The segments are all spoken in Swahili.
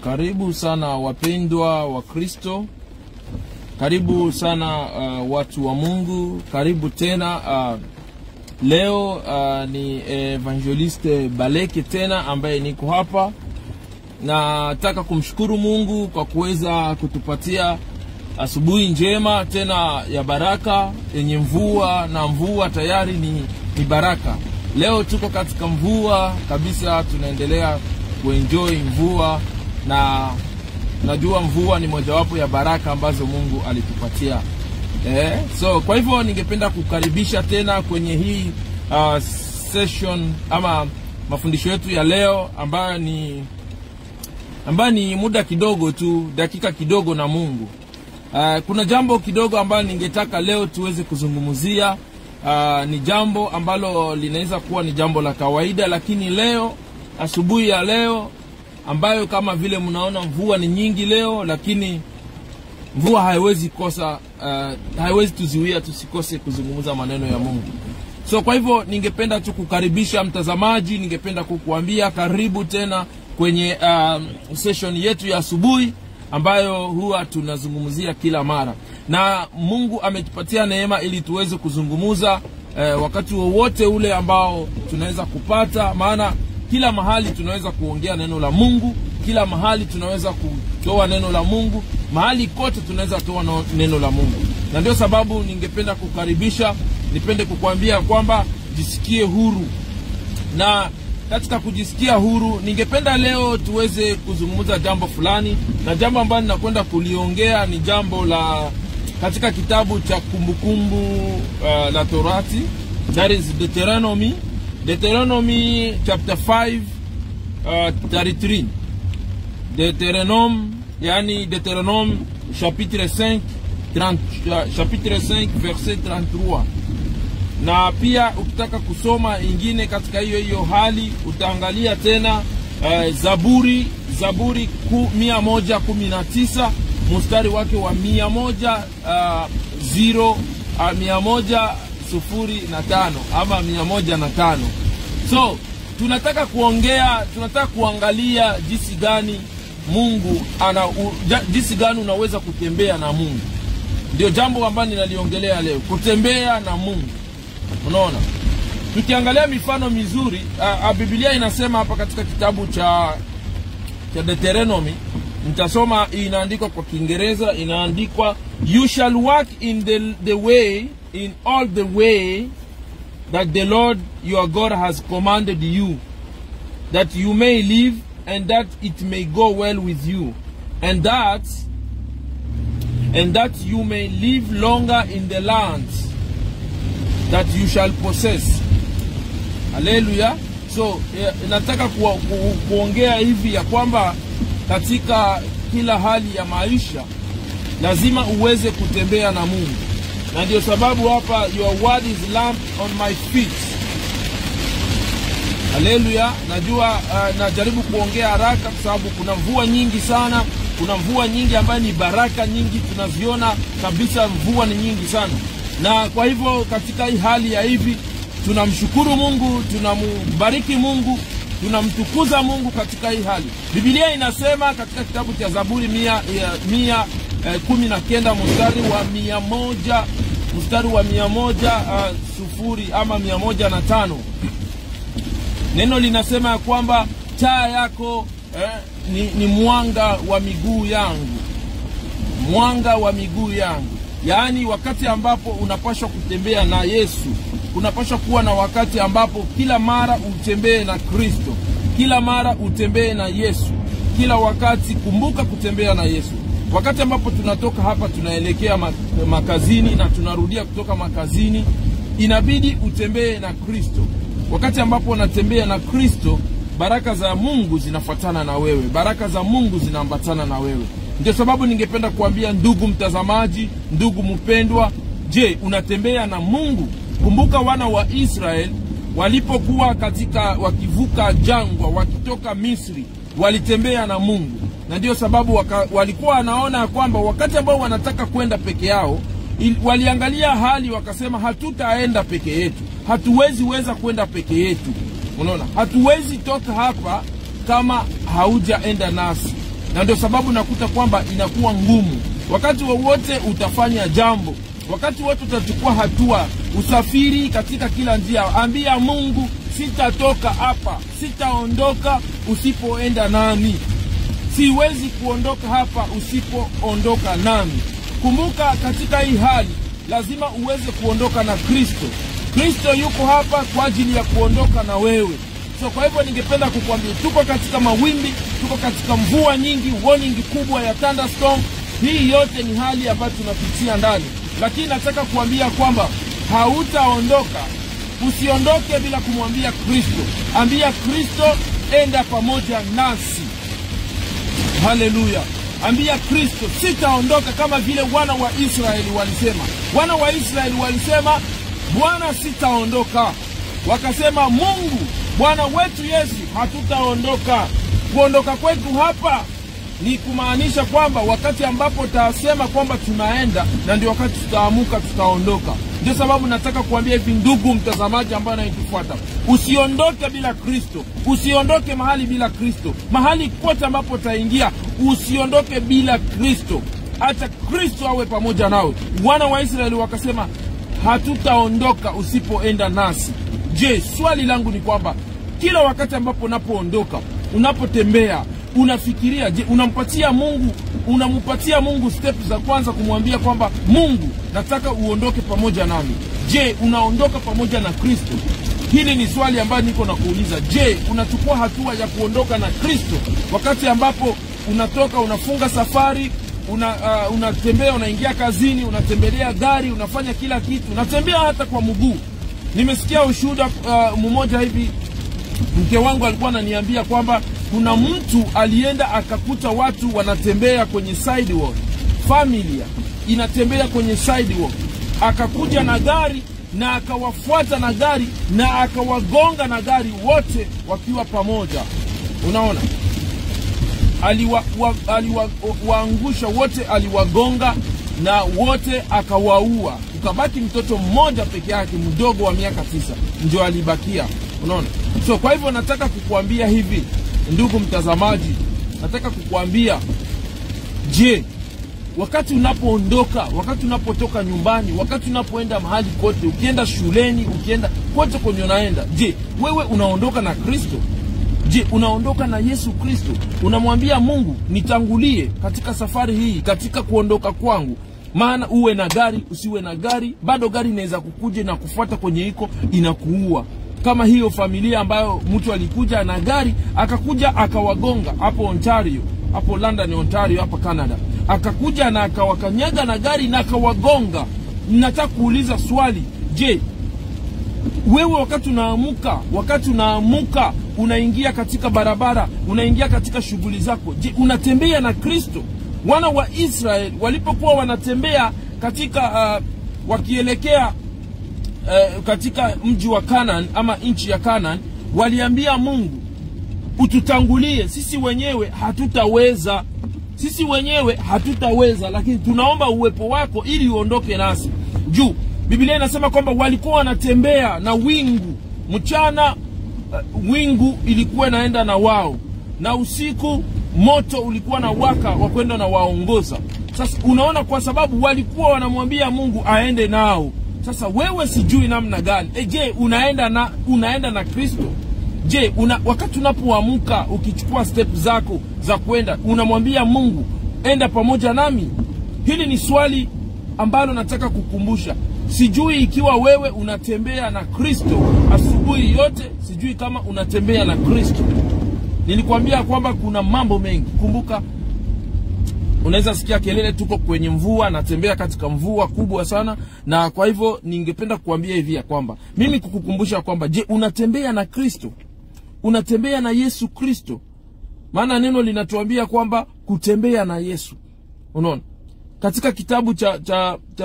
Karibu sana wapendwa wa Kristo. Karibu sana watu wa Mungu. Karibu tena. Leo ni Evangeliste Baleke tena ambaye niko hapa. Nataka kumshukuru Mungu kwa kuweza kutupatia asubuhi njema tena ya baraka yenye mvua, na mvua tayari ni baraka. Leo tuko katika mvua kabisa, tunaendelea kuenjoy mvua, na najua mvua ni mojawapo ya baraka ambazo Mungu alitupatia. So kwa hivyo ningependa kukaribisha tena kwenye hii session ama mafundisho yetu ya leo ambayo ni muda kidogo tu, dakika kidogo na Mungu. Kuna jambo kidogo ambalo ningetaka leo tuweze kuzungumzia. Ni jambo ambalo linaweza kuwa ni jambo la kawaida, lakini leo, asubuhi ya leo, ambayo kama vile mnaona mvua ni nyingi leo, lakini mvua haiwezi tuziwia tusikose kuzungumza maneno ya Mungu. So kwa hivyo ningependa tu kukaribisha mtazamaji, ningependa kukuambia karibu tena kwenye session yetu ya asubuhi ambayo huwa tunazungumzia kila mara. Na Mungu ametupatia neema ili tuweze kuzungumza wakati wowote ule ambao tunaweza kupata, maana kila mahali tunaweza kuongea neno la Mungu, kila mahali tunaweza kutoa neno la Mungu, mahali kote tunaweza toa neno la Mungu. Na ndio sababu ningependa kukaribisha, nipende kukuambia kwamba jisikie huru. Na katika kujisikia huru, ningependa leo tuweze kuzungumza jambo fulani, na jambo ambalo ninakwenda kuliongea ni jambo la katika kitabu cha kumbukumbu la Torati, that is Deuteronomy chapter 5 33. Deuteronome chapitre 5 verset 33. Na pia ukitaka kusoma ingine katika hiyo hali, utaangalia tena Zaburi 119 mstari wake wa 105 ama 105. So tunataka kuangalia jinsi gani Mungu jinsi gani unaweza kutembea na Mungu. Ndio jambo ambalo ninaliongelea leo, kutembea na Mungu. Unaona, tukiangalia mifano mizuri, Biblia inasema hapa katika kitabu cha Deuteronomy, nitasoma, inaandikwa kwa Kiingereza, inaandikwa, you shall walk in the way, in all the way that the Lord your God has commanded you, that you may live, and that it may go well with you, and that you may live longer in the land that you shall possess. Hallelujah. So nataka kuongea hivi ya kwamba katika kila hali ya maisha lazima uweze kutembea na Mungu. Na ndio sababu hapa, your word is lamp on my feet. Hallelujah. Najua najaribu kuongea haraka kwa sababu kuna mvua nyingi sana. Kuna mvua nyingi ambayo ni baraka nyingi, tunaziona kabisa, mvua ni nyingi sana. Na kwa hivyo katika hii hali ya hivi, tunamshukuru Mungu, tunambariki Mungu, tunamtukuza Mungu katika hii hali. Biblia inasema katika kitabu cha Zaburi 119 mstari wa 100 ama 105. Neno linasema ya kwamba taa yako ni mwanga wa miguu yangu. Mwanga wa miguu yangu. Yaani wakati ambapo unapaswa kutembea na Yesu, unapaswa kuwa na wakati ambapo kila mara utembee na Kristo, kila mara utembee na Yesu, kila wakati kumbuka kutembea na Yesu. Wakati ambapo tunatoka hapa tunaelekea makazini na tunarudia kutoka makazini, inabidi utembee na Kristo. Wakati ambapo unatembea na Kristo, baraka za Mungu zinafuatana na wewe, baraka za Mungu zinaambatana na wewe. Ndio sababu ningependa kuambia ndugu mtazamaji, ndugu mpendwa, je, unatembea na Mungu? Kumbuka wana wa Israeli walipokuwa wakivuka jangwa, wakitoka Misri, walitembea na Mungu. Na ndio sababu walikuwa wanaona kwamba wakati ambao wanataka kwenda peke yao, waliangalia hali wakasema, hatutaenda peke yetu, hatuweza kwenda peke yetu. Unaona, hatuwezi toka hapa kama haujaenda nasi. Na ndio sababu nakuta kwamba inakuwa ngumu. Wakati wowote utafanya jambo, wakati wote utachukua hatua, usafiri katika kila njia, ambia Mungu, sitatoka hapa, sitaondoka usipoenda nami. Siwezi kuondoka hapa usipoondoka nami. Kumbuka, katika hii hali lazima uweze kuondoka na Kristo. Kristo yuko hapa kwa ajili ya kuondoka na wewe. So kwa hivyo ningependa kukuambia, tuko katika mawimbi, tuko katika mvua nyingi, warning kubwa ya thunderstorm. Hii yote ni hali ambayo tunapitia ndani. Lakini nataka kuambia kwamba hautaondoka. Usiondoke bila kumwambia Kristo. Ambia Kristo, enda pamoja nasi. Haleluya. Ambia Kristo, sitaondoka, kama vile wana wa Israeli walisema. Wana wa Israeli walisema, Bwana, sitaondoka. Wakasema, Mungu, Bwana wetu Yesu, hatutaondoka. Kuondoka kwetu hapa ni kumaanisha kwamba wakati ambapo tasema kwamba tunaenda, na ndio wakati tutaamuka tutaondoka. Ndio sababu nataka kuambia hivi, ndugu mtazamaji ambaye anatufuata, usiondoke bila Kristo. Usiondoke mahali bila Kristo. Mahali kote ambapo taingia, usiondoke bila Kristo. Acha Kristo awe pamoja nawe. Wana wa Israeli wakasema, hatutaondoka usipoenda nasi. Je, swali langu ni kwamba kila wakati ambapo unapoondoka, unapotembea, unafikiria, je, unampatia Mungu step za kwanza kumwambia kwamba, Mungu, nataka uondoke pamoja nami. Je, unaondoka pamoja na Kristo? Hili ni swali ambayo niko na kuuliza. Je, unachukua hatua ya kuondoka na Kristo? Wakati ambapo unatoka, unafunga safari, unatembea, unaingia kazini, unatembelea gari, unafanya kila kitu, unatembea hata kwa mguu. Nimesikia ushuhuda mmoja hivi, mke wangu alikuwa ananiambia kwamba kuna mtu alienda akakuta watu wanatembea kwenye sidewalk. Familia inatembea kwenye sidewalk. Akakuja na gari na akawafuata na gari na akawagonga na gari, wote wakiwa pamoja. Unaona? Aliwaangusha wote, aliwagonga na wote akawaua. Ukabaki mtoto mmoja peke yake, mdogo wa miaka 9, ndio alibakia. Unaona? So kwa hivyo nataka kukuambia hivi, ndugu mtazamaji, nataka kukuambia, je, wakati unapoondoka, wakati unapotoka nyumbani, wakati unapoenda mahali kote, ukienda shuleni, ukienda kote kwenye unaenda, je, wewe unaondoka na Kristo? Je, unaondoka na Yesu Kristo? Unamwambia Mungu, nitangulie katika safari hii, katika kuondoka kwangu. Maana uwe na gari, usiwe na gari, bado gari inaweza kukuja na kufuata kwenye iko, inakuua. Kama hiyo familia ambayo mtu alikuja na gari, akakuja akawagonga hapo Ontario, hapo London, Ontario, hapa Canada. Akakuja na akawakanyaga na gari na akawagonga. Nataka kuuliza swali, je, wewe wakati unaamuka, unaingia katika barabara, unaingia katika shughuli zako, je, unatembea na Kristo? Wana wa Israeli walipokuwa wanatembea katika wakielekea katika mji wa Canaan ama nchi ya Canaan, waliambia Mungu, ututangulie, sisi wenyewe hatutaweza, lakini tunaomba uwepo wako ili uondoke nasi. Juu Biblia inasema kwamba walikuwa wanatembea na wingu. Mchana wingu ilikuwa inaenda na wao, na usiku moto ulikuwa na waka wa kwenda na waongoza. Sasa unaona, kwa sababu walikuwa wanamwambia Mungu aende nao. Sasa wewe sijui namna gani, je, unaenda na Kristo? Je, wakati unapoamka, ukichukua step zako za kwenda, unamwambia Mungu, enda pamoja nami? Hili ni swali ambalo nataka kukumbusha. Sijui ikiwa wewe unatembea na Kristo asubuhi yote, sijui kama unatembea na Kristo. Nilikwambia kwamba kuna mambo mengi. Kumbuka, unaweza sikia kelele, tuko kwenye mvua, natembea katika mvua kubwa sana, na kwa hivyo ningependa kukuambia hivi ya kwamba mimi kukukumbusha kwamba, je, unatembea na Kristo? Unatembea na Yesu Kristo? Maana neno linatuambia kwamba kutembea na Yesu. Unaona? Katika kitabu cha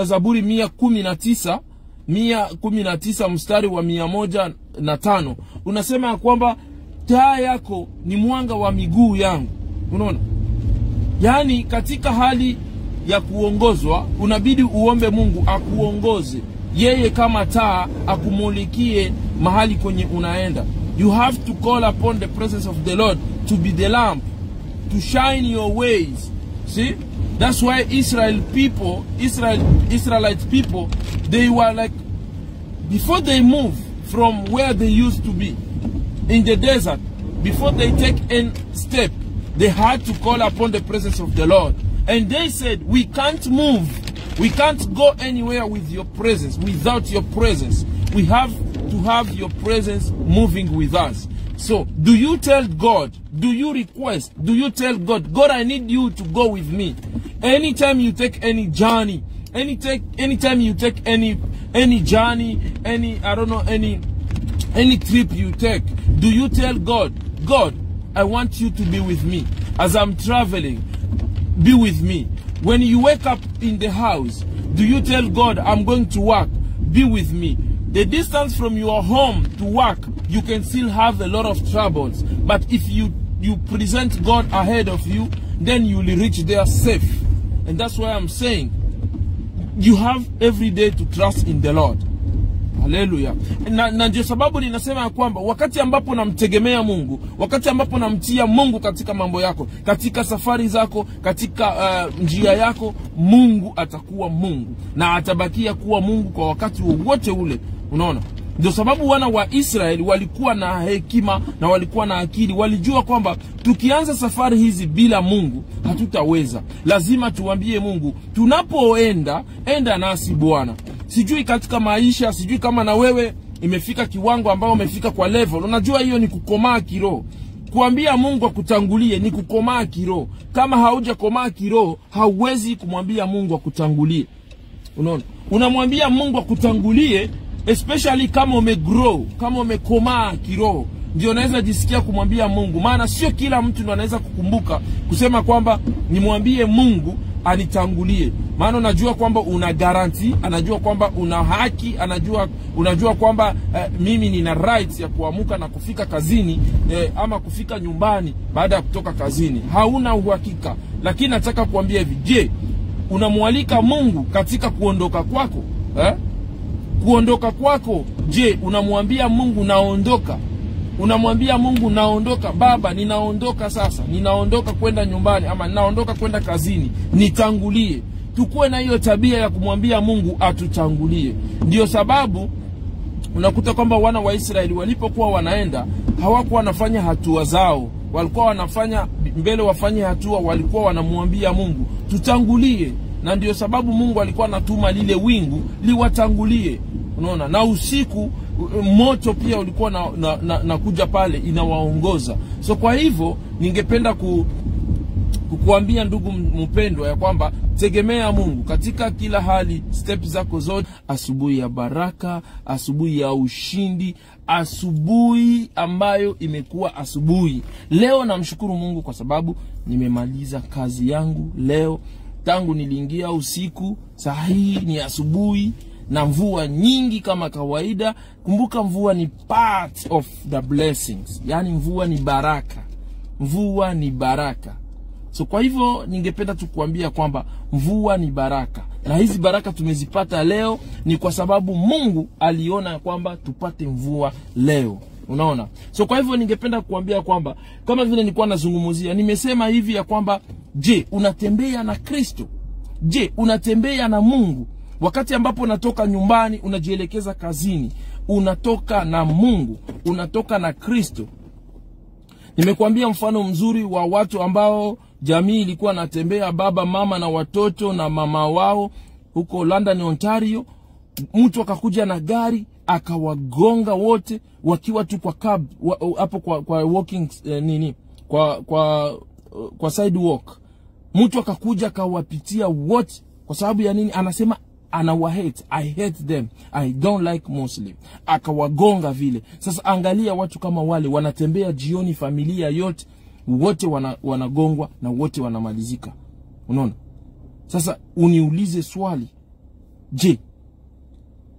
Zaburi 119 mstari wa 105 unasema ya kwamba taa yako ni mwanga wa miguu yangu. Unaona? Yaani katika hali ya kuongozwa, unabidi uombe Mungu akuongoze. Yeye kama taa akumulikie mahali kwenye unaenda. You have to call upon the presence of the Lord to be the lamp. to shine your ways. See? That's why Israelite people, they were like, before they move from where they used to be, in the desert, before they take any step, they had to call upon the presence of the Lord. And they said, we can't move. We can't go anywhere with your presence, without your presence. We have to have your presence moving with us. So, do you tell God, do you request, do you tell God, God, I need you to go with me? Anytime you take any journey, anytime you take any journey, any trip you take, do you tell God, God, I want you to be with me as I'm traveling? Be with me. When you wake up in the house, do you tell God, I'm going to work? Be with me. The distance from your home to work, you can still have a lot of troubles. But if you present God ahead of you, then you will reach there safe. And that's why I'm saying, you have every day to trust in the Lord. Hallelujah. Na ndio sababu ninasema kwamba wakati ambapo namtegemea Mungu, wakati ambapo namtia Mungu katika mambo yako, katika safari zako, katika njia yako, Mungu atakuwa Mungu na atabakia kuwa Mungu kwa wakati wowote ule. Unaona? Ndio sababu wana wa Israeli walikuwa na hekima na walikuwa na akili. Walijua kwamba tukianza safari hizi bila Mungu hatutaweza. Lazima tuambie Mungu, tunapoenda, enda nasi Bwana. Sijui katika maisha, sijui kama na wewe imefika kiwango ambao umefika kwa level. Unajua hiyo ni kukomaa kiroho. Kuambia Mungu akutangulie ni kukomaa kiroho. Kama haujakomaa kiroho, hauwezi kumwambia Mungu akutangulie. Unaona? Unamwambia Mungu akutangulie, especially kama umegrow, kama umekomaa kiroho. Ndio unaweza jisikia kumwambia Mungu. Maana sio kila mtu ndo anaweza kukumbuka kusema kwamba nimwambie Mungu anitangulie. Maana unajua kwamba una guarantee, anajua kwamba una haki, unajua kwamba mimi nina rights ya kuamuka na kufika kazini ama kufika nyumbani baada ya kutoka kazini. Hauna uhakika. Lakini nataka kuambia hivi, je, unamwalika Mungu katika kuondoka kwako? Kuondoka kwako, je, unamwambia Mungu naondoka? Unamwambia Mungu naondoka, Baba ninaondoka sasa, ninaondoka kwenda nyumbani ama ninaondoka kwenda kazini, nitangulie. Tukue na hiyo tabia ya kumwambia Mungu atutangulie. Ndio sababu unakuta kwamba wana wa Israeli walipokuwa wanaenda, hawakuwa wanafanya hatua zao. Walikuwa wanafanya mbele wafanye hatua, walikuwa wanamwambia Mungu tutangulie. Na ndio sababu Mungu alikuwa anatuma lile wingu liwatangulie. Unaona? Na usiku moto pia ulikuwa na kuja pale inawaongoza. So kwa hivyo ningependa kukuambia ndugu mpendwa ya kwamba tegemea Mungu katika kila hali, step zako zote. Asubuhi ya baraka, asubuhi ya ushindi, asubuhi ambayo imekuwa asubuhi. Leo namshukuru Mungu kwa sababu nimemaliza kazi yangu leo. Tangu niliingia usiku, saa hii ni asubuhi na mvua nyingi kama kawaida. Kumbuka mvua ni part of the blessings. Yani mvua ni baraka. Mvua ni baraka. So kwa hivyo ningependa tukuambia kwamba mvua ni baraka. Na hizi baraka tumezipata leo ni kwa sababu Mungu aliona kwamba tupate mvua leo. Unaona? So kwa hivyo ningependa kukuambia kwamba kama vile nilikuwa nazungumzia, nimesema hivi ya kwamba je, unatembea na Kristo? Je, unatembea na Mungu? Wakati ambapo unatoka nyumbani unajielekeza kazini, unatoka na Mungu, unatoka na Kristo. Nimekuambia mfano mzuri wa watu ambao jamii ilikuwa natembea, baba, mama na watoto na mama wao huko London, Ontario. Mtu akakuja na gari akawagonga wote wakiwa tu kwa cab hapo kwa walking kwa sidewalk. Mtu akakuja akawapitia wote. Kwa sababu ya nini? Anasema anawahate. I hate them. I don't like Muslim. Akawagonga vile. Sasa angalia watu kama wale wanatembea jioni, familia yote wote wanagongwa na wote wanamalizika. Unaona? Sasa uniulize swali. Je,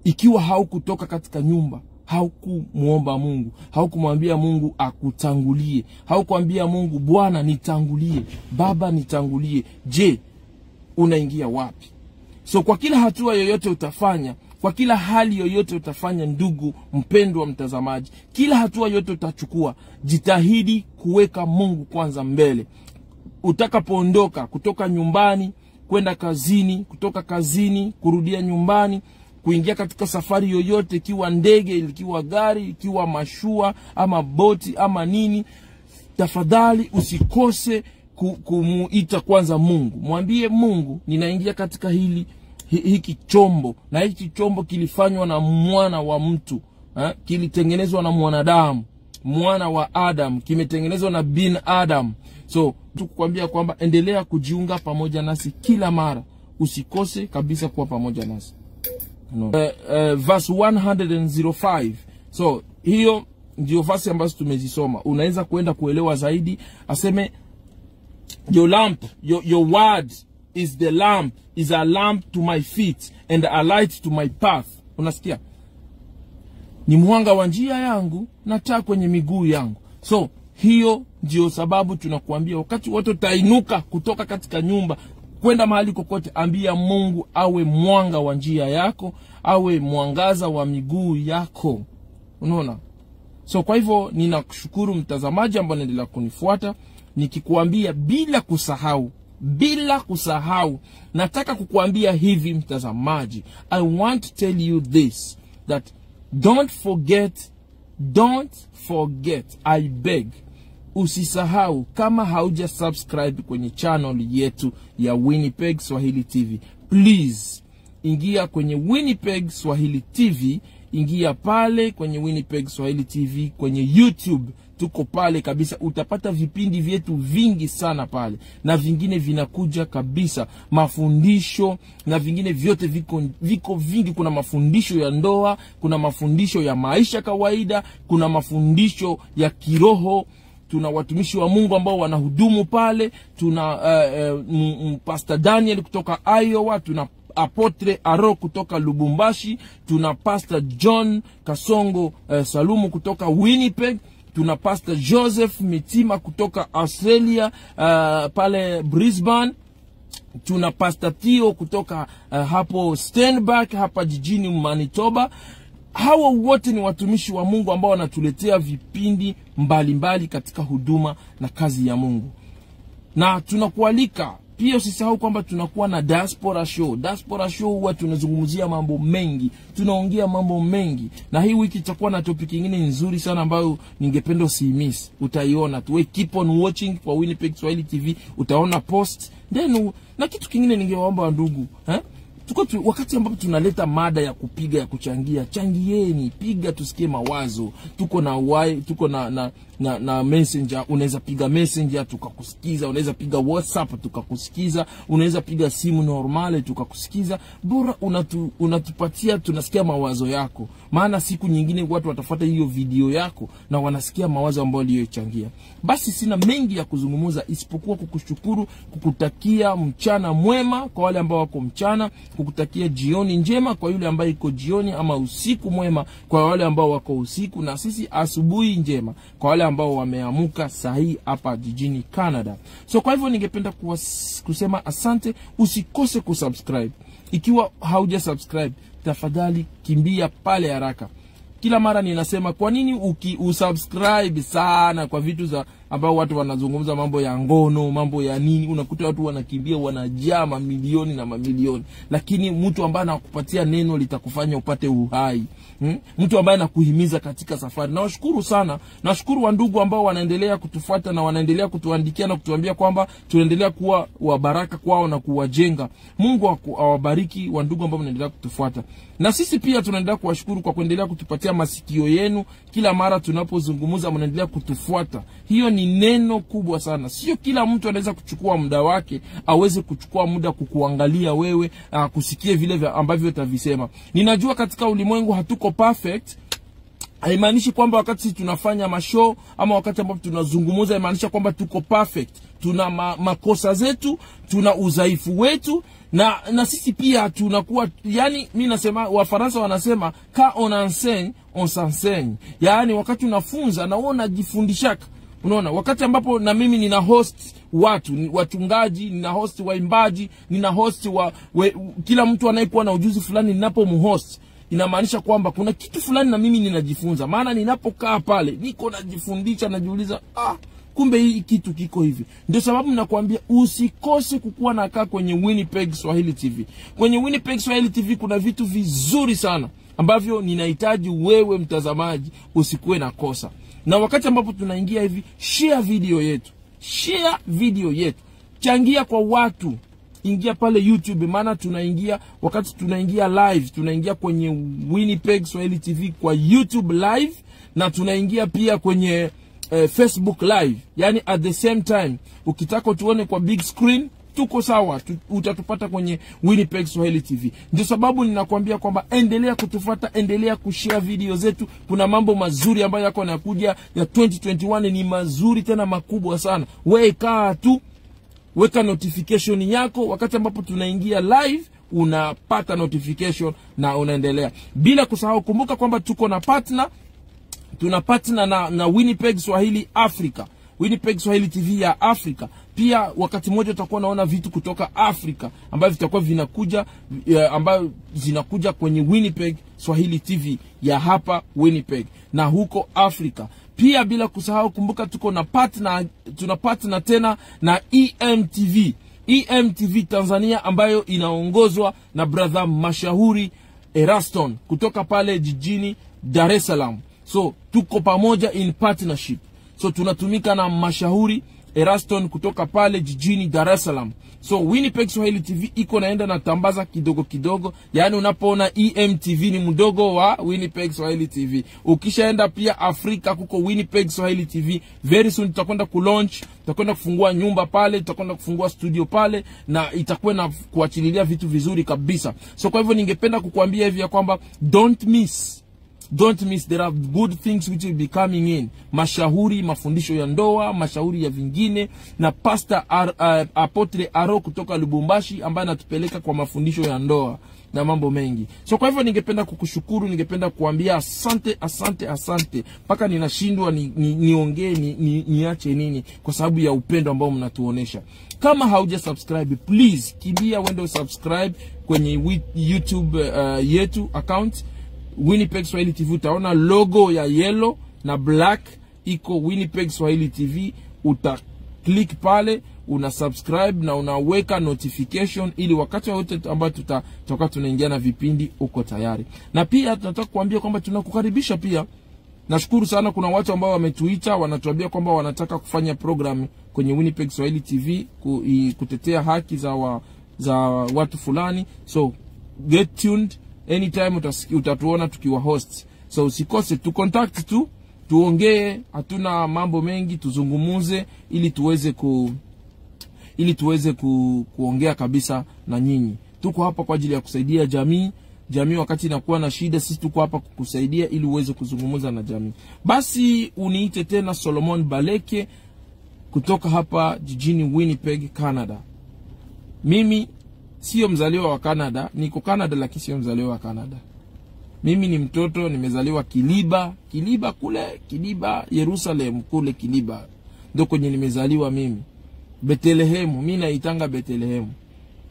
ikiwa haukutoka katika nyumba, haukumuomba Mungu, haukumwambia Mungu akutangulie, haukuambia Mungu Bwana nitangulie, Baba nitangulie, je, unaingia wapi? So kwa kila hatua yoyote utafanya, kwa kila hali yoyote utafanya, ndugu mpendwa mtazamaji, kila hatua yoyote utachukua, jitahidi kuweka Mungu kwanza mbele. utakapoondoka kutoka nyumbani kwenda kazini, kutoka kazini kurudia nyumbani, kuingia katika safari yoyote, ikiwa ndege, ikiwa gari, ikiwa mashua ama boti ama nini, tafadhali usikose kumuita kwanza Mungu. Mwambie Mungu, ninaingia katika hiki chombo, na hiki chombo kilifanywa na mwana wa mtu, kilitengenezwa na mwanadamu, mwana wa Adam, kimetengenezwa na bin Adam. So tukukwambia kwamba endelea kujiunga pamoja nasi kila mara, usikose kabisa kuwa pamoja nasi. Verse 105. So hiyo ndio verse ambazo tumezisoma. Unaweza kuenda kuelewa zaidi. Aseme your lamp, your word is the lamp, is a lamp to my feet and a light to my path. Unasikia? Ni mwanga wa njia yangu na taa kwenye miguu yangu. So hiyo ndio sababu tunakuambia wakati wote utainuka kutoka katika nyumba kwenda mahali kokote, ambia Mungu awe mwanga wa njia yako, awe mwangaza wa miguu yako. Unaona? So kwa hivyo ninakushukuru mtazamaji ambaye unaendelea kunifuata, nikikuambia bila kusahau, nataka kukuambia hivi mtazamaji, I want to tell you this, that don't forget, I beg, usisahau, kama hauja subscribe kwenye channel yetu ya Winnipeg Swahili TV, please ingia kwenye Winnipeg Swahili TV, ingia pale kwenye Winnipeg Swahili TV kwenye YouTube. Tuko pale kabisa, utapata vipindi vyetu vingi sana pale, na vingine vinakuja kabisa, mafundisho na vingine vyote viko vingi. Kuna mafundisho ya ndoa, kuna mafundisho ya maisha kawaida, kuna mafundisho ya kiroho. Tuna watumishi wa Mungu ambao wanahudumu pale. Tuna Pastor Daniel kutoka Iowa, tuna Apotre Aro kutoka Lubumbashi, tuna Pastor John Kasongo Salumu kutoka Winnipeg, tuna Pastor Joseph Mitima kutoka Australia, pale Brisbane, tuna Pastor Theo kutoka hapo Stenback hapa jijini Manitoba. Hawa wote ni watumishi wa Mungu ambao wanatuletea vipindi mbalimbali katika huduma na kazi ya Mungu. Na tunakualika pia usisahau kwamba tunakuwa na Diaspora Show. Diaspora Show huwa tunazungumzia mambo mengi, tunaongea mambo mengi. Na hii wiki tutakuwa na topic nyingine nzuri sana ambayo ningependa usimiss. Utaiona tu. Keep on watching kwa Winnipeg Swahili TV, utaona post. Then na kitu kingine ningewaomba ndugu, wakati ambapo tunaleta mada ya kupiga, ya kuchangia, changieni, piga tusikie mawazo. Tuko na messenger, unaweza piga messenger tukakusikiza, unaweza piga WhatsApp tukakusikiza, unaweza piga simu normale tukakusikiza. Bora unatupatia, tunasikia mawazo yako. Maana siku nyingine watu watafuata hiyo video yako na wanasikia mawazo ambayo uliyochangia. Basi sina mengi ya kuzungumza isipokuwa kukushukuru, kukutakia mchana mwema kwa wale ambao wako mchana, kukutakia jioni njema kwa yule ambaye iko jioni, ama usiku mwema kwa wale ambao wako usiku, na sisi asubuhi njema kwa wale ambao wameamuka sahi hapa jijini Canada. So kwa hivyo ningependa kusema asante. Usikose kusubscribe. Ikiwa hauja subscribe, tafadhali kimbia pale haraka. Kila mara ninasema kwa nini usubscribe sana kwa vitu za ambao watu wanazungumza mambo ya ngono, mambo ya nini, unakuta watu wanakimbia, wanajaa mamilioni na mamilioni. Lakini mtu ambaye anakupatia neno litakufanya upate uhai, mtu ambaye anakuhimiza katika safari. Nawashukuru sana. Nashukuru wa ndugu ambao wanaendelea kutufuata na wanaendelea kutuandikia na kutuambia kwamba tunaendelea kuwa wa baraka kwao na kuwajenga. Mungu awabariki wa ndugu ambao wanaendelea kutufuata. Na sisi pia tunaendelea kuwashukuru kwa kuendelea kutupatia masikio yenu. Kila mara tunapozungumza mnaendelea kutufuata. Hiyo ni neno kubwa sana. Sio kila mtu anaweza kuchukua muda wake, aweze kuchukua muda kukuangalia wewe, kusikia vile ambavyo utavisema. Ninajua katika ulimwengu hatuko perfect. Haimaanishi kwamba wakati tunafanya mashow ama wakati ambapo tunazungumza haimaanishi kwamba tuko perfect. Tuna makosa zetu, tuna udhaifu wetu, na sisi pia tunakuwa, yani mimi nasema, Wafaransa wanasema ka on enseigne on s'enseigne. Yani wakati unafunza na wewe unajifundishaka. Unaona, wakati ambapo na mimi nina host wachungaji, nina host waimbaji, nina host kila mtu anayekuwa na ujuzi fulani ninapomhost, inamaanisha kwamba kuna kitu fulani na mimi ninajifunza. Maana ninapokaa pale niko najifundisha, najiuliza kumbe hii kitu kiko hivi. Ndio sababu nakwambia usikose kukuwa nakaa kwenye Winnipeg Swahili TV. Kwenye Winnipeg Swahili TV kuna vitu vizuri sana ambavyo ninahitaji wewe mtazamaji usikuwe na kosa. Na wakati ambapo tunaingia hivi, share video yetu. Share video yetu. Changia kwa watu. Ingia pale YouTube, maana tunaingia wakati tunaingia live, tunaingia kwenye Winnipeg Swahili TV kwa YouTube live, na tunaingia pia kwenye Facebook live. Yani at the same time, ukitaka tuone kwa big screen, tuko sawa, utatupata kwenye Winnipeg Swahili TV. Ndio sababu ninakwambia kwamba endelea kutufuata, endelea kushare video zetu. Kuna mambo mazuri ambayo yako yanakuja ya 2021, ni mazuri tena makubwa sana. Wewe kaa tu, weka notification yako, wakati ambapo tunaingia live unapata notification na unaendelea. Bila kusahau, kumbuka kwamba tuko na partner, tuna partner na Winnipeg Swahili Africa, Winnipeg Swahili TV ya Africa. Pia wakati mmoja utakuwa naona vitu kutoka Afrika ambavyo vitakuwa vinakuja, ambayo zinakuja kwenye Winnipeg Swahili TV ya hapa Winnipeg na huko Afrika. Pia bila kusahau, kumbuka tuko na partner, tuna partner tena na EMTV. EMTV Tanzania ambayo inaongozwa na brother Mashahuri Eraston kutoka pale jijini Dar es Salaam. So tuko pamoja in partnership. So tunatumika na Mashahuri Eraston kutoka pale jijini Dar es Salaam. So Winnipeg Swahili TV iko naenda na tambaza kidogo kidogo. Yani unapoona EMTV ni mdogo wa Winnipeg Swahili TV. Ukishaenda pia Afrika kuko Winnipeg Swahili TV. Very soon tutakwenda kulaunch, tutakwenda kufungua nyumba pale, tutakwenda kufungua studio pale, na itakuwa na kuachililia vitu vizuri kabisa. So kwa hivyo ningependa kukuambia hivi ya kwamba don't miss, there are good things which will be coming in. Mashahuri, mafundisho ya ndoa, mashauri ya vingine, na Pastor Apotre Aro kutoka Lubumbashi ambaye anatupeleka kwa mafundisho ya ndoa na mambo mengi. So kwa hivyo ningependa kukushukuru, ningependa kuambia asante. Paka ninashindwa niongee niache nini kwa sababu ya upendo ambao mnatuonesha. Kama hauja subscribe, please kimbia wende subscribe kwenye YouTube yetu account Winnipeg Swahili TV. Utaona logo ya yellow na black iko Winnipeg Swahili TV. Uta click pale, una subscribe na unaweka notification ili wakati wote ambao tutakuwa tunaingia na vipindi uko tayari. Na pia tunataka kuambia kwamba tunakukaribisha pia. Nashukuru sana, kuna watu ambao wametuita wanatuambia kwamba wanataka kufanya program kwenye Winnipeg Swahili TV kutetea haki za watu fulani. So get tuned. Anytime utatuona tukiwa host. So usikose, tu contact tu, tuongee, hatuna mambo mengi, tuzungumuze ili tuweze kuongea kabisa na nyinyi. Tuko hapa kwa ajili ya kusaidia jamii wakati inakuwa na shida. Sisi tuko hapa kukusaidia ili uweze kuzungumuza na jamii. Basi uniite tena Solomon Baleke kutoka hapa jijini Winnipeg, Canada. Mimi sio mzaliwa wa Canada, niko Canada lakini sio mzaliwa wa Canada. Mimi ni mtoto, nimezaliwa Kiliba kule, Kiliba Yerusalem kule Kiliba. Ndio kwenye nimezaliwa mimi. Betlehemu, mimi naitanga Betlehemu.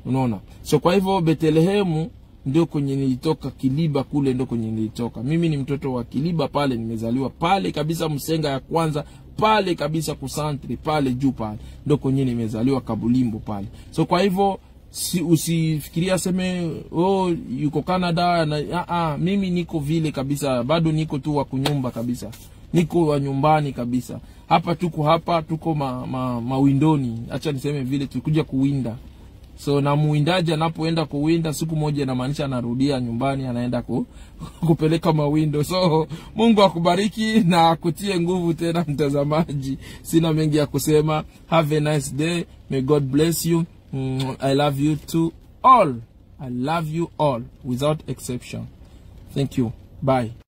Unaona? So kwa hivyo Betlehemu ndio kwenye nilitoka, Kiliba kule ndio kwenye nilitoka. Mimi ni mtoto wa Kiliba pale, nimezaliwa pale kabisa Msenga ya kwanza, pale kabisa kusantri, pale juu pale. Ndio kwenye nimezaliwa Kabulimbo pale. So kwa hivyo usifikiria seme yuko Canada na mimi niko vile kabisa, bado niko tu wa kunyumba kabisa. Niko wa nyumbani kabisa. Hapa tuko mawindoni. Acha niseme vile tukuja kuwinda. So na muwindaji anapoenda kuwinda, siku moja inamaanisha anarudia nyumbani, anaenda kupeleka mawindo. So Mungu akubariki na akutie nguvu tena mtazamaji. Sina mengi ya kusema. Have a nice day. May God bless you. I love you too all. I love you all without exception. Thank you. Bye.